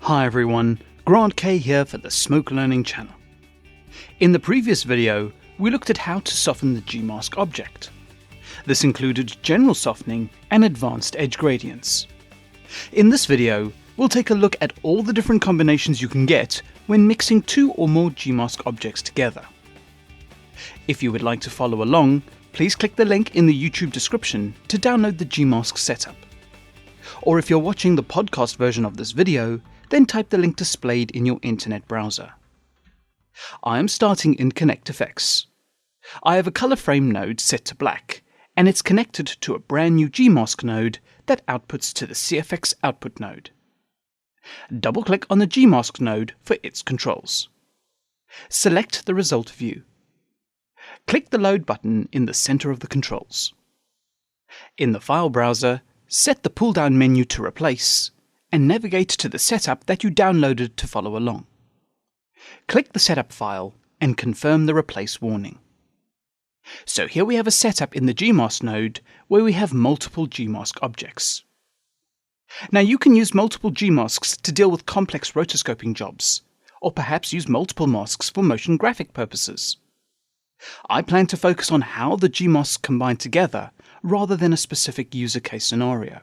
Hi everyone, Grant K here for the Smoke Learning channel. In the previous video, we looked at how to soften the Gmask object. This included general softening and advanced edge gradients. In this video, we'll take a look at all the different combinations you can get when mixing two or more Gmask objects together. If you would like to follow along, please click the link in the YouTube description to download the Gmask Setup. Or if you're watching the podcast version of this video, then type the link displayed in your internet browser. I am starting in ConnectFX. I have a color frame node set to black, and it's connected to a brand new Gmask node that outputs to the CFX output node. Double-click on the Gmask node for its controls. Select the result view. Click the load button in the center of the controls. In the file browser, set the pull-down menu to replace, and navigate to the setup that you downloaded to follow along. Click the setup file and confirm the replace warning. So here we have a setup in the Gmask node where we have multiple Gmask objects. Now you can use multiple Gmasks to deal with complex rotoscoping jobs, or perhaps use multiple masks for motion graphic purposes. I plan to focus on how the Gmasks combine together rather than a specific user case scenario.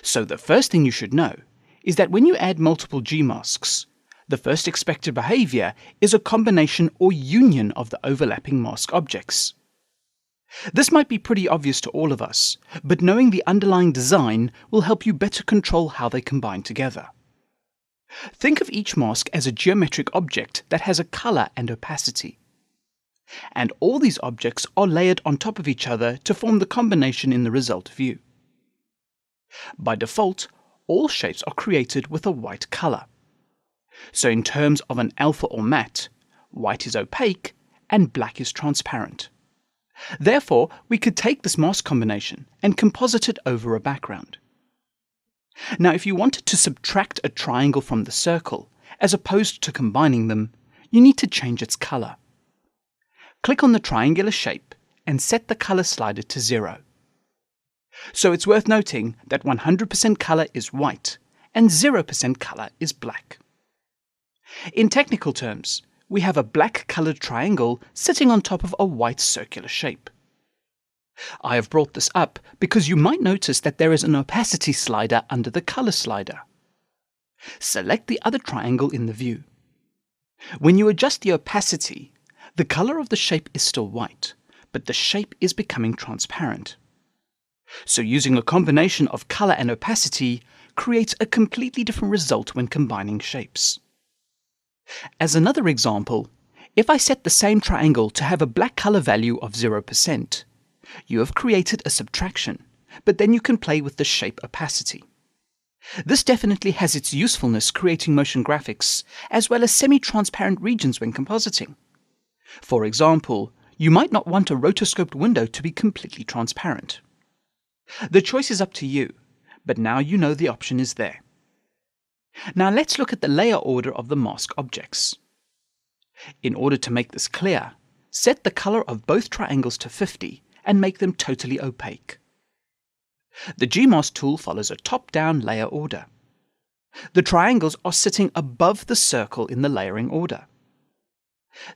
So the first thing you should know is that when you add multiple Gmasks, the first expected behavior is a combination or union of the overlapping mask objects. This might be pretty obvious to all of us, but knowing the underlying design will help you better control how they combine together. Think of each mask as a geometric object that has a color and opacity. And all these objects are layered on top of each other to form the combination in the result view. By default, all shapes are created with a white color. So in terms of an alpha or matte, white is opaque and black is transparent. Therefore, we could take this mask combination and composite it over a background. Now, if you wanted to subtract a triangle from the circle, as opposed to combining them, you need to change its color. Click on the triangular shape and set the color slider to 0. So it's worth noting that 100% color is white and 0% color is black. In technical terms, we have a black colored triangle sitting on top of a white circular shape. I have brought this up because you might notice that there is an opacity slider under the color slider. Select the other triangle in the view. When you adjust the opacity, the color of the shape is still white, but the shape is becoming transparent. So using a combination of color and opacity creates a completely different result when combining shapes. As another example, if I set the same triangle to have a black color value of 0%, you have created a subtraction, but then you can play with the shape opacity. This definitely has its usefulness creating motion graphics, as well as semi-transparent regions when compositing. For example, you might not want a rotoscoped window to be completely transparent. The choice is up to you, but now you know the option is there. Now let's look at the layer order of the mask objects. In order to make this clear, set the color of both triangles to 50 and make them totally opaque. The Gmask tool follows a top-down layer order. The triangles are sitting above the circle in the layering order.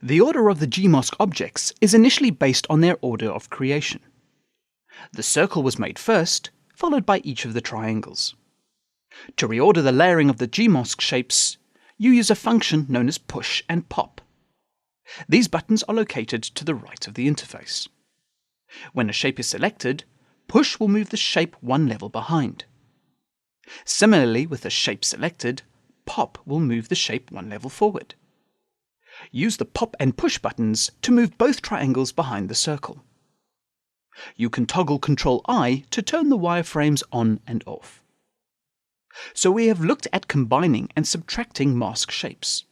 The order of the Gmask objects is initially based on their order of creation. The circle was made first, followed by each of the triangles. To reorder the layering of the Gmask shapes, you use a function known as push and pop. These buttons are located to the right of the interface. When a shape is selected, push will move the shape one level behind. Similarly, with a shape selected, pop will move the shape one level forward. Use the pop and push buttons to move both triangles behind the circle. You can toggle Ctrl-I to turn the wireframes on and off. So we have looked at combining and subtracting mask shapes.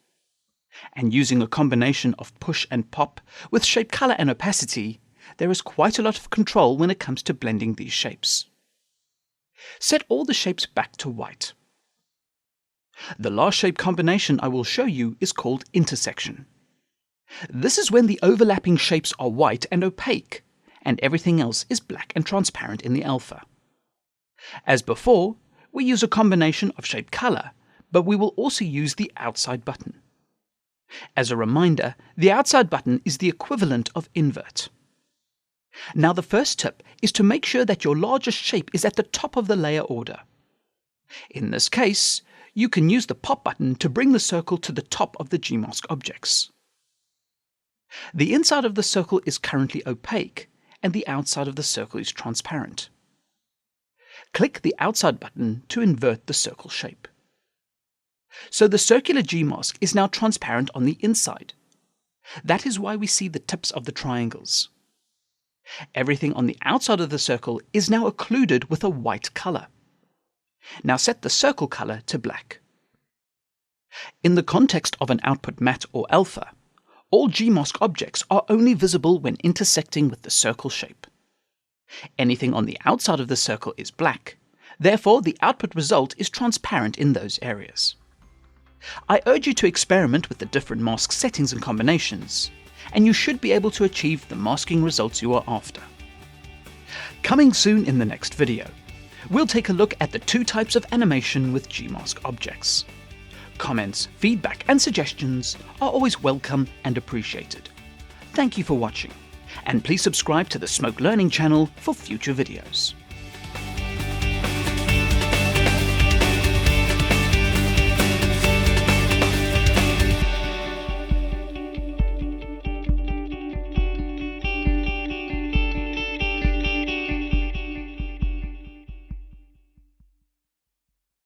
And using a combination of push and pop with shape color and opacity, there is quite a lot of control when it comes to blending these shapes. Set all the shapes back to white. The last shape combination I will show you is called intersection. This is when the overlapping shapes are white and opaque, and everything else is black and transparent in the alpha. As before, we use a combination of shape color, but we will also use the outside button. As a reminder, the outside button is the equivalent of invert. Now the first tip is to make sure that your largest shape is at the top of the layer order. In this case, you can use the pop button to bring the circle to the top of the Gmask objects. The inside of the circle is currently opaque, and the outside of the circle is transparent. Click the outside button to invert the circle shape. So the circular Gmask is now transparent on the inside. That is why we see the tips of the triangles. Everything on the outside of the circle is now occluded with a white color. Now set the circle color to black. In the context of an output matte or alpha, all Gmask objects are only visible when intersecting with the circle shape. Anything on the outside of the circle is black, therefore the output result is transparent in those areas. I urge you to experiment with the different mask settings and combinations, and you should be able to achieve the masking results you are after. Coming soon in the next video, we'll take a look at the two types of animation with Gmask objects. Comments, feedback and suggestions are always welcome and appreciated. Thank you for watching, and please subscribe to the Smoke Learning channel for future videos.